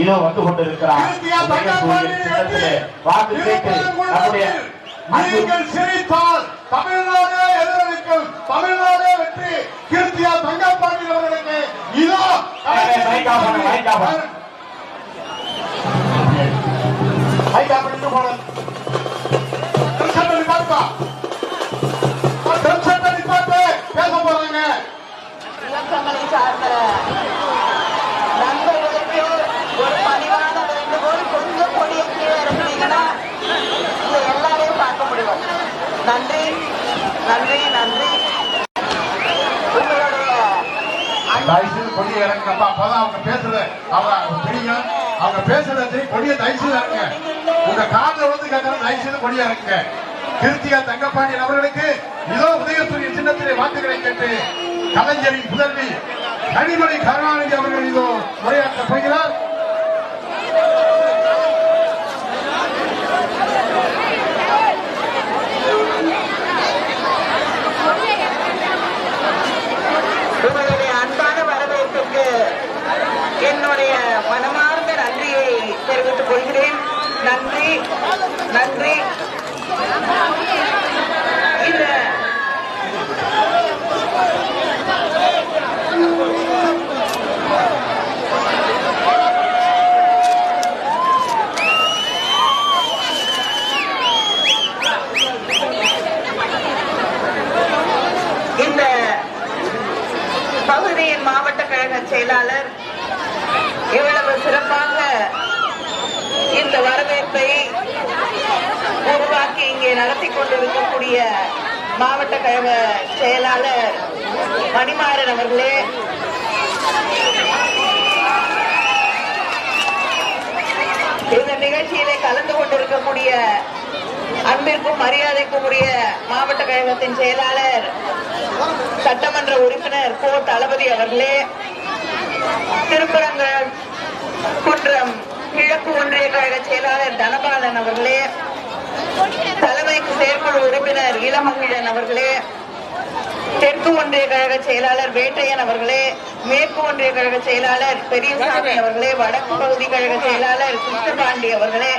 இதோ வந்து கொண்டிருக்கிறார். வாக்கு கேட்டு நம்முடைய நீங்கள் சிரித்தால் தமிழ்நாடு எதிரொலிக்கும். தமிழ்நாடு வெற்றி. கீர்த்தியா தங்கப்பாண்டி அவர்களுக்கு இதோ பேச போறாங்க. இயக்கங்களை சார்ந்த நண்பர்களுக்கு ஒரு பணிவான வேண்டுகோள், கொஞ்சம் கொடிய கீழே இறங்குனீங்கன்னா இந்த எல்லாரையும் பார்க்க முடியும். நன்றி நன்றி நன்றி. உங்களுடைய தயவுசெய்து கொடியை இறங்குங்கப்பா. அப்பதான் அவங்க பேசுறது அவங்க தெரியும். அவங்க பேசுறது கொடியை தயவுசெய்து இறங்குங்க. உங்க காதல வந்து கேட்கற தயவுசெய்து கொடியை இறங்குங்க. கிருத்திகா தங்கப்பாண்டியன் அவர்களுக்கு இதோ உதயசூரிய சின்னத்திலே வாக்குகளை கேட்டு கலைஞரின் புதல்வி கனிமொழி கருணாநிதி அவர்கள் இதோ உரையாற்றப் போகிறார். உங்களுடைய அன்பான வரவேற்புக்கு என்னுடைய மனமார்ந்த நன்றியை தெரிவித்துக் கொள்கிறேன். நன்றி நன்றி. இந்த பகுதியின் மாவட்ட கழக செயலாளர் இவ்வளவு சிறப்பாக இந்த வரவேற்பை உருவாக்கி இங்கே நடத்தி கொண்டிருக்கக்கூடிய மாவட்ட கழக செயலாளர் மணிமாறன் அவர்களே, இந்த நிகழ்ச்சியிலே கலந்து கொண்டிருக்கக்கூடிய அன்பிற்கும் மரியாதைக்கும் உரிய மாவட்ட கழகத்தின் செயலாளர் சட்டமன்ற உறுப்பினர் கோ தளபதி அவர்களே, திருப்பரங்குன்றம் கிழக்கு ஒன்றிய கழக செயலாளர் தனபாலன் அவர்களே, தலைமைக்கு செயற்குழு உறுப்பினர் இளமகிழன் அவர்களே, தெற்கு ஒன்றிய கழக செயலாளர் வேட்டையன் அவர்களே, மேற்கு ஒன்றிய கழக செயலாளர் பெரியசாமி அவர்களே, வடக்கு பகுதி கழக செயலாளர் கிருஷ்ணபாண்டி அவர்களே,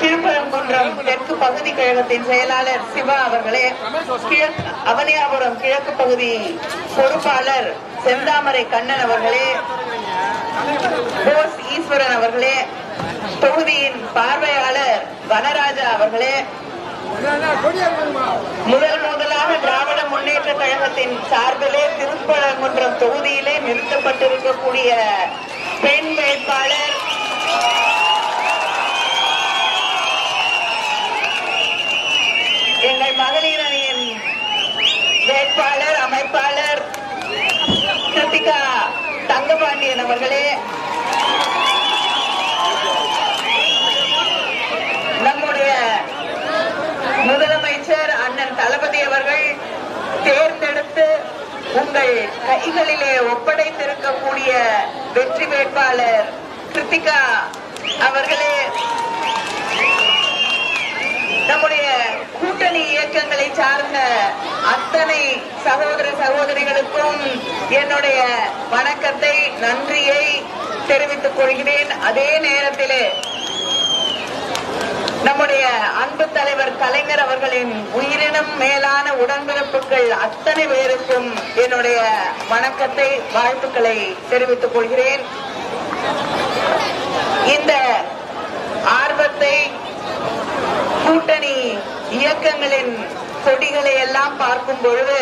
திருப்பரங்குன்றம் தெற்கு பகுதி கழகத்தின் செயலாளர் சிவா அவர்களே, அவனியாபுரம் கிழக்கு பகுதி பொறுப்பாளர் செந்தாமரை கண்ணன் அவர்களே, போஸ் ஈஸ்வரன் அவர்களே, தொகுதியின் பார்வையாளர் வனராஜா அவர்களே, முதலாக திராவிட முன்னேற்ற கழகத்தின் சார்பிலே திருப்பரங்குன்றம் தொகுதியிலே நிறுத்தப்பட்டிருக்கக்கூடிய பெண் வேட்பாளர் எங்கள் மகளிர் அணியின் வேட்பாளர் அமைப்பாளர் கிருத்திகா தங்கபாண்டியன் அவர்களே, நம்முடைய முதலமைச்சர் அண்ணன் தளபதி அவர்கள் தேர்ந்தெடுத்து உங்கள் கைகளிலே ஒப்படைத்திருக்கக்கூடிய வெற்றி வேட்பாளர் கிருத்திகா அவர்களே, நம்முடைய கூட்டணி இயக்கங்களை சார்ந்த அத்தனை சகோதர சகோதரிகளுக்கும் என்னுடைய வணக்கத்தை நன்றியை தெரிவித்துக் கொள்கிறேன். அதே நேரத்திலே நம்முடைய அன்பு தலைவர் கலைஞர் அவர்களின் உயிரினும் மேலான உடன்பிறப்புகள் அத்தனை பேருக்கும் என்னுடைய வணக்கத்தை வாழ்த்துக்களை தெரிவித்துக் கொள்கிறேன். இந்த ஆர்வத்தை கூட்டணி இயக்கங்களின் கொடிகளை எல்லாம் பார்க்கும் பொழுது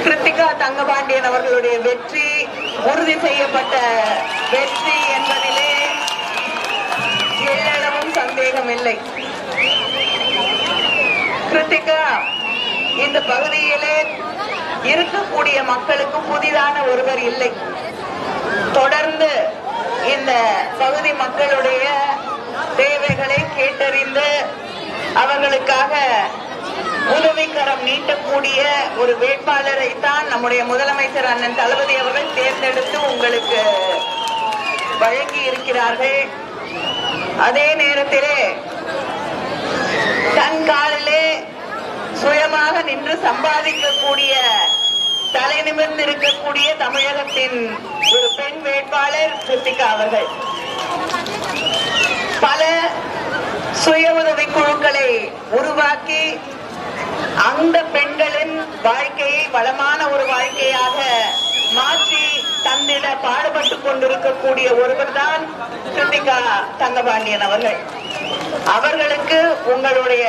கிருத்திகா தங்கபாண்டியன் அவர்களுடைய வெற்றி உறுதி செய்யப்பட்ட வெற்றி என்பதிலே எல்லளவும் சந்தேகம் இல்லை. கிருத்திகா இந்த பகுதியிலே இருக்கக்கூடிய மக்களுக்கு புதிதான ஒருவர் இல்லை. தொடர்ந்து இந்த பகுதி மக்களுடைய தேவைகளை கேட்டறிந்து அவர்களுக்காக உதவிக்கரம் நீட்டக்கூடிய ஒரு வேட்பாளரை தான் நம்முடைய முதலமைச்சர் அண்ணன் தளபதி அவர்கள் தேர்ந்தெடுத்து உங்களுக்கு வழங்கி இருக்கிறார்கள். அதே நேரத்திலே தன் காலிலே சுயமாக நின்று சம்பாதிக்கக்கூடிய தலை நிமிர்ந்து இருக்கக்கூடிய தமிழகத்தின் ஒரு பெண் வேட்பாளர் கிருத்திகா அவர்கள். பல சுய உதவி குழுக்களை உருவாக்கி அந்த பெண்களின் வாழ்க்கையை வளமான ஒரு வாழ்க்கையாக மாற்றி தந்திட பாடுபட்டுக் கொண்டிருக்கக்கூடிய ஒருவர் தான் கிருத்திகா தங்கபாண்டியன் அவர்கள். அவர்களுக்கு உங்களுடைய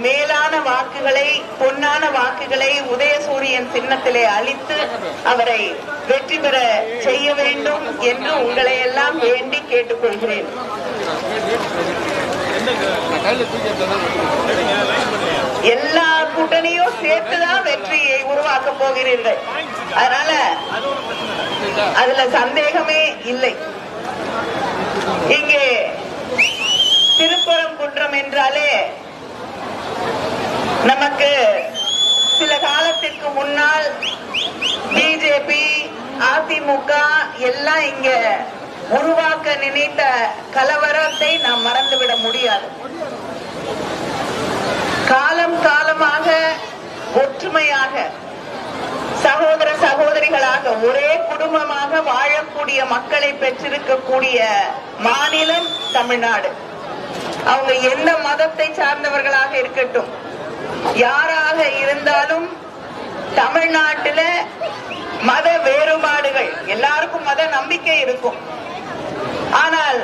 மேலான வாக்குகளை, பொன்னான வாக்குகளை உதயசூரியன் சின்னத்திலே அளித்து அவரை வெற்றி பெற செய்ய வேண்டும் என்று உங்களை எல்லாம் வேண்டி கேட்டுக்கொள்கிறேன். எல்லா கூட்டணியும் சேர்த்துதான் வெற்றியை உருவாக்க போகிறீர்கள். அதனால அதுல சந்தேகமே இல்லை. இங்கே திருப்பரங்குன்றம் என்றாலே நமக்கு சில காலத்திற்கு முன்னால் பிஜேபி, அதிமுக எல்லாம் இங்க உருவாக்க நினைத்த கலவரத்தை நாம் மறந்துவிட முடியாது. காலம் காலமாக ஒற்றுமையாக சகோதர சகோதரிகளாக ஒரே குடும்பமாக வாழக்கூடிய மக்களை பெற்றிருக்கக்கூடிய மாநிலம் தமிழ்நாடு. அவங்க எந்த மதத்தை சார்ந்தவர்களாக இருக்கட்டும், யாராக இருந்தாலும் தமிழ்நாட்டில மத வேறுபாடுகள், எல்லாருக்கும் மத நம்பிக்கை இருக்கும். ஆனால்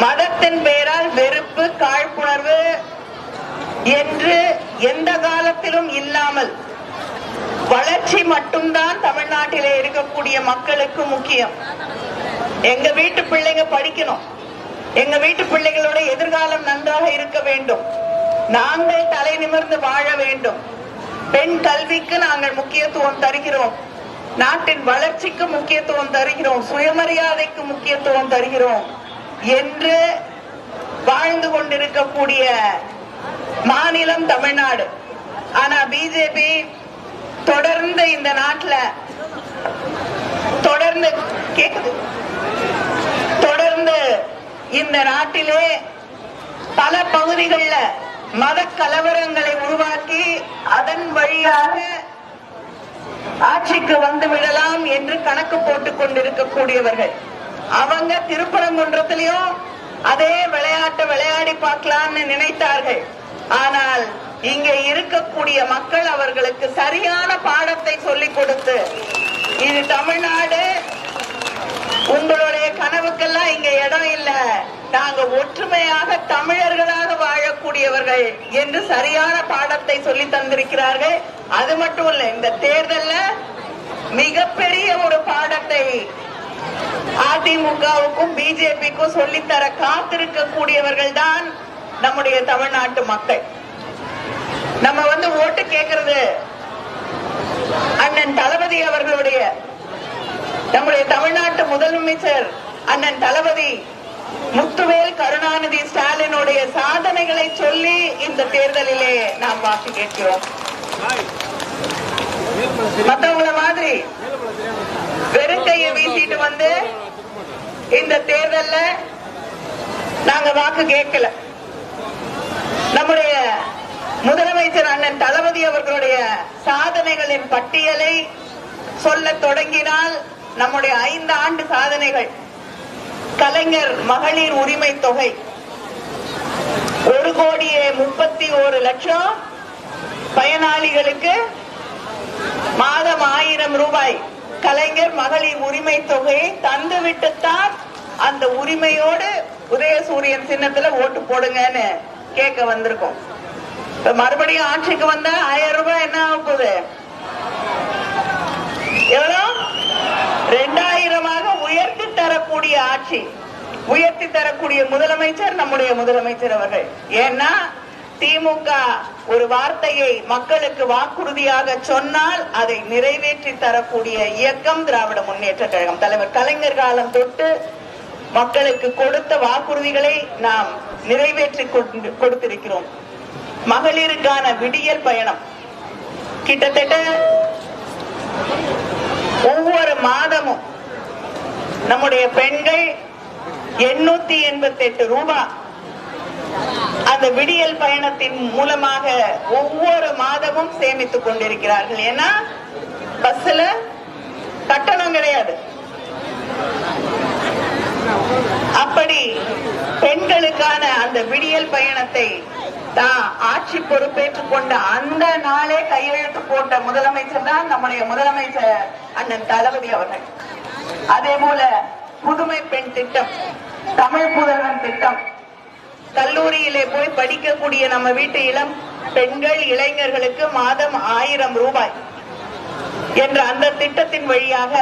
மதத்தின் பெயரால் வெறுப்பு, காழ்ப்புணர்வு என்று எந்த காலத்திலும் இல்லாமல் வளர்ச்சி மட்டும்தான் தமிழ்நாட்டிலே இருக்கக்கூடிய மக்களுக்கு முக்கியம். எங்க வீட்டு பிள்ளைங்க படிக்கணும், எங்க வீட்டு பிள்ளைகளோட எதிர்காலம் நன்றாக இருக்க வேண்டும், நாங்கள் தலை நிமிர்ந்து வாழ வேண்டும், பெண் கல்விக்கு நாங்கள் முக்கியத்துவம் தருகிறோம், நாட்டின் வளர்ச்சிக்கு முக்கியத்துவம் தருகிறோம், சுயமரியாதைக்கு முக்கியத்துவம் தருகிறோம் என்று வாழ்ந்து கொண்டிருக்கக்கூடிய மாநிலம் தமிழ்நாடு. ஆனா பிஜேபி தொடர்ந்து இந்த நாட்டில் தொடர்ந்து இந்த நாட்டிலே பல பகுதிகளில் மத கலவரங்களை உருவாக்கி அதன் வழியாக ஆட்சிக்கு வந்து விடலாம் என்று கணக்கு போட்டுக் கொண்டிருக்கக்கூடியவர்கள். அவங்க திருப்பரங்குன்றத்திலையும் அதே விளையாட்டை விளையாடி பார்க்கலாம்னு நினைத்தார்கள். ஆனால் இங்கே இருக்கக்கூடிய மக்கள் அவர்களுக்கு சரியான பாடத்தை சொல்லிக் கொடுத்து, இது தமிழ்நாடு, உங்களுடைய கனவுக்கெல்லாம் இங்க இடம் இல்ல, நாங்க ஒற்றுமையாக தமிழர்களாக வாழக்கூடியவர்கள் என்று சரியான பாடத்தை சொல்லி தந்திருக்கிறார்கள். அது மட்டும் இல்ல, இந்த தேர்தல்ல மிகப்பெரிய ஒரு பாடத்தை அதிமுகவுக்கும் பிஜேபிக்கும் சொல்லித்தர காத்திருக்கக்கூடியவர்கள் தான் நம்முடைய தமிழ்நாட்டு மக்கள். நம்ம ஓட்டு கேட்கிறது அண்ணன் தளபதி அவர்களுடைய, நம்முடைய தமிழ்நாட்டு முதலமைச்சர் அண்ணன் தளபதி முத்துவேல் கருணாநிதி ஸ்டாலினுடைய சாதனைகளை சொல்லி இந்த தேர்தலிலே நாம் வாக்கு கேட்கிறோம். மற்றவங்கள மாதிரி வெறும் கையை வீசிட்டு வந்து இந்த தேர்தல்ல நாங்க வாக்கு கேட்கல. நம்முடைய முதலமைச்சர் அண்ணன் தளபதி அவர்களுடைய சாதனைகளின் பட்டியலை சொல்ல தொடங்கினால் நம்முடைய 5 ஆண்டு சாதனைகள், கலைஞர் மகளிர் உரிமை தொகை 1,31,00,000 பயனாளிகளுக்கு மாதம் 1000 ரூபாய் கலைஞர் மகளிர் உரிமை தொகையை தந்துவிட்டுத்தான் அந்த உரிமையோடு உதயசூரியன் சின்னத்துல ஓட்டு போடுங்கன்னு கேட்க வந்திருக்கோம். மறுபடியும் ஆட்சிக்கு வந்தா 1000 ரூபாய் என்ன ஆக போகுது? எவ்வளவு? 2000 உயர்த்தி தரக்கூடிய ஆட்சி, உயர்த்தி தரக்கூடிய முதலமைச்சர் நம்முடைய முதலமைச்சர் அவர்கள். ஏன்னா திமுக ஒரு வார்த்தையை மக்களுக்கு வாக்குறுதியாக சொன்னால் அதை நிறைவேற்றி தரக்கூடிய இயக்கம் திராவிட முன்னேற்ற கழகம். தலைவர் கலைஞர் காலம் தொட்டு மக்களுக்கு கொடுத்த வாக்குறுதிகளை நாம் நிறைவேற்றி கொடுத்திருக்கிறோம். மகளிருக்கான விடியல் பயணம் கிட்டத்தட்ட ஒவ்வொரு மாதமும் நம்முடைய பெண்கள் 888 ரூபாய் அந்த விடியல் பயணத்தின் மூலமாக ஒவ்வொரு மாதமும் சேமித்துக் கொண்டிருக்கிறார்கள். ஏன்னா பஸ்ல கட்டணம் கிடையாது. அப்படி பெண்களுக்கான அந்த விடியல் பயணத்தை தான் ஆட்சி பொறுப்பேற்றுக் கொண்ட அந்த நாளே கையெழுத்து போட்ட முதலமைச்சர் தான் நம்முடைய முதலமைச்சர் அண்ணன் தளபதி அவர்கள். அதே போல புதுமை பெண் திட்டம், தமிழ் புதல்வன் திட்டம், கல்லூரியிலே போய் படிக்கக்கூடிய நம்ம வீட்டு இளம் பெண்கள் இளைஞர்களுக்கு மாதம் 1000 ரூபாய் என்ற அந்த திட்டத்தின் வழியாக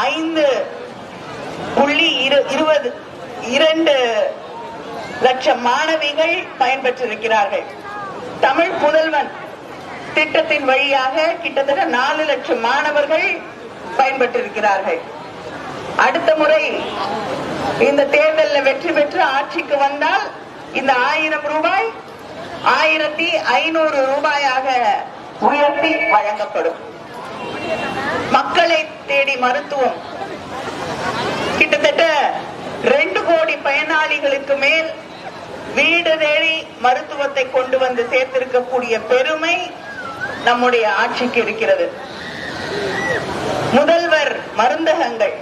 5.22 லட்சம் மாணவிகள் பயன்பெற்றிருக்கிறார்கள். தமிழ் புதல்வன் திட்டத்தின் வழியாக கிட்டத்தட்ட 4 லட்சம் மாணவர்கள் பயன்பெற்றிருக்கிறார்கள். அடுத்த முறை இந்த தேர்தலில் வெற்றி பெற்று ஆட்சிக்கு வந்தால் இந்த 1000 ரூபாய் 1500 ரூபாயாக உயர்த்தி வழங்கப்படும். மக்களை தேடி மருத்துவம், கிட்டத்தட்ட 2 கோடி பயனாளிகளுக்கு மேல் வீடு தேடி மருத்துவத்தை கொண்டு வந்து சேர்த்திருக்கக்கூடிய பெருமை நம்முடைய ஆட்சிக்கு இருக்கிறது. முதல்வர் மருந்தகங்கள்,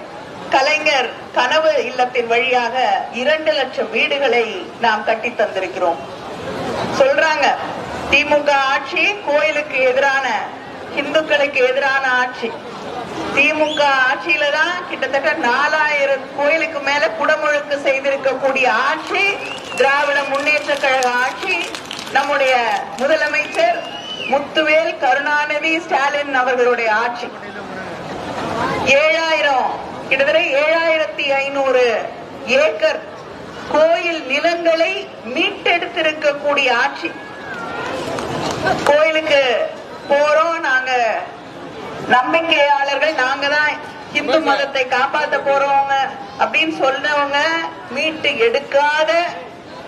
கலைஞர் கனவு இல்லத்தின் வழியாக 2 லட்சம் வீடுகளை நாம் கட்டி தந்திருக்கிறோம். சொல்றாங்க திமுக ஆட்சி கோயிலுக்கு எதிரான, இந்துக்களுக்கு எதிரான ஆட்சி. திமுக ஆட்சியில தான் கிட்டத்தட்ட 4000 கோயிலுக்கு மேல குடமுழுக்கு செய்திருக்கக்கூடிய ஆட்சி திராவிட முன்னேற்ற கழக ஆட்சி. நம்முடைய முதலமைச்சர் முத்துவேல் கருணாநிதி ஸ்டாலின் அவர்களுடைய ஆட்சி. 7000 கிட்டத்தட்ட 7500 ஏக்கர் கோயில் நிலங்களை மீட்டெடுத்திருக்கக்கூடிய ஆட்சி. கோயிலுக்கு போறோம் நாங்க, நம்பிக்கையாளர்கள் நாங்க தான் இந்து மதத்தை காப்பாற்ற போறவங்க அப்படின்னு சொன்னவங்க மீட்டு எடுக்காத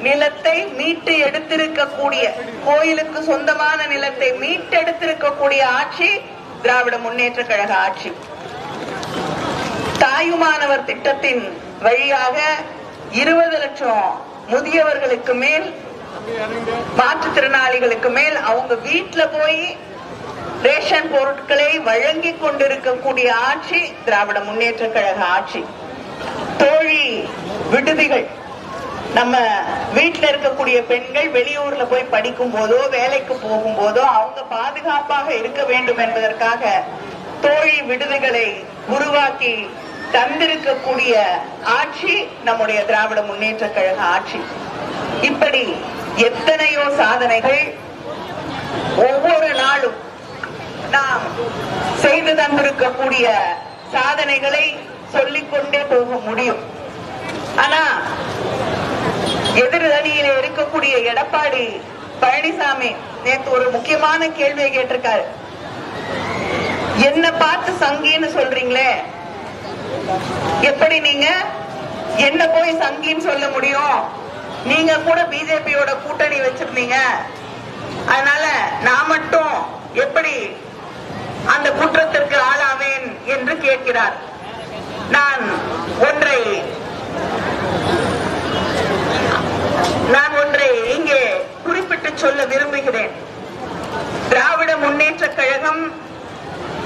நிலத்தை மீட்டு எடுத்திருக்கக்கூடிய, கோயிலுக்கு சொந்தமான நிலத்தை மீட்டெடுத்திருக்கக்கூடிய ஆட்சி திராவிட முன்னேற்ற கழக ஆட்சி. தாயுமானவர் திட்டத்தின் வழியாக 20 லட்சம் முதியவர்களுக்கு மேல், மாற்றுத்திறனாளிகளுக்கு மேல் அவங்க வீட்டுல போய் ரேஷன் பொருட்களை வழங்கி கொண்டிருக்கக்கூடிய ஆட்சி திராவிட முன்னேற்ற கழக ஆட்சி. தோழி விடுதிகள், நம்ம வீட்டுல இருக்கக்கூடிய பெண்கள் வெளியூர்ல போய் படிக்கும் போதோ வேலைக்கு போகும் போதோ அவங்க பாதுகாப்பாக இருக்க வேண்டும் என்பதற்காக தோழி விடுதிகளை உருவாக்கி தந்திருக்கக்கூடிய ஆட்சி நம்முடைய திராவிட முன்னேற்ற கழக ஆட்சி. இப்படி எத்தனையோ சாதனைகள் ஒவ்வொரு நாளும் நாம் செய்து தந்திருக்கக்கூடிய சாதனைகளை சொல்லிக்கொண்டே போக முடியும். ஆனா எதிரணியில இருக்கக்கூடிய எடப்பாடி பழனிசாமி நேற்று ஒரு முக்கியமான கேள்வியை கேட்டிருக்காரு. என்ன பார்த்து சங்கின்னு சொல்றீங்களே, எப்படி நீங்க என்ன போய் சங்கின்னு சொல்ல முடியும்? நீங்க கூட பிஜேபியோட கூட்டணி வச்சிருந்தீங்க, அதனால நான் மட்டும் எப்படி அந்த குற்றத்திற்கு ஆளாவேன் என்று கேட்கிறார். நான் ஒன்றை இங்கே குறிப்பிட்டு சொல்ல விரும்புகிறேன். திராவிட முன்னேற்ற கழகம்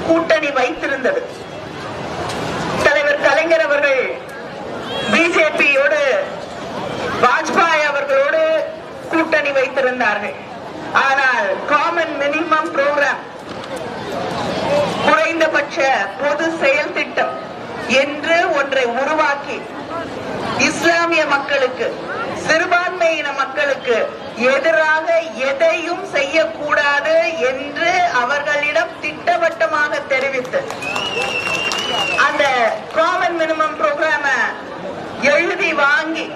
கூட்டணி வைத்திருந்தது. தலைவர் கலைஞர் அவர்கள் பிஜேபியோடு, வாஜ்பாய் அவர்களோடு கூட்டணி வைத்திருந்தார்கள். ஆனால் காமன் மினிமம் புரோகிராம், குறைந்தபட்ச பொது செயல் திட்டம் என்று ஒன்றை உருவாக்கி இஸ்லாமிய மக்களுக்கு, சிறுபான்மையின மக்களுக்கு எதிராக எதையும் செய்யக்கூடாது என்று அவர்களிடம் திட்டவட்டமாக தெரிவித்து அந்த காமன் மினிமம் புரோகிராம எழுதி வாங்கி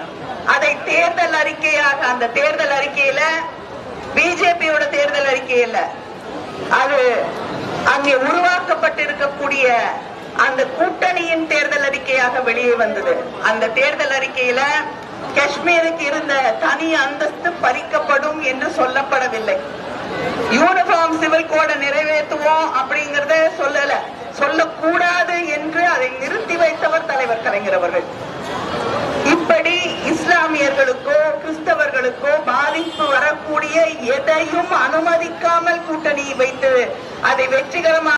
அதை தேர்தல் அறிக்கையாக, அந்த தேர்தல் அறிக்கையில பிஜேபியோட தேர்தல் அறிக்கையில அது அங்கே உருவாக்கப்பட்டிருக்கக்கூடிய அந்த கூட்டணியின் தேர்தல் அறிக்கையாக வெளியே வந்தது. அந்த தேர்தல் அறிக்கையில காஷ்மீருக்கு இருந்த தனி அந்தஸ்து பறிக்கப்படும் என்று சொல்லப்படவில்லை. யூனிஃபார்ம் சிவில் கோடை நிறைவேற்றுவோம் அப்படிங்கறத சொல்லக்கூடாது என்று அதை நிறுத்தி வைத்தவர் தலைவர் கலைஞர் அவர்கள். இப்படி இஸ்லாமியர்களுக்கோ கிறிஸ்தவர்களுக்கோ பாதிப்பு வரக்கூடிய எதையும் அனுமதிக்காமல் கூட்டணி வைத்து அதை வெற்றிகரமாக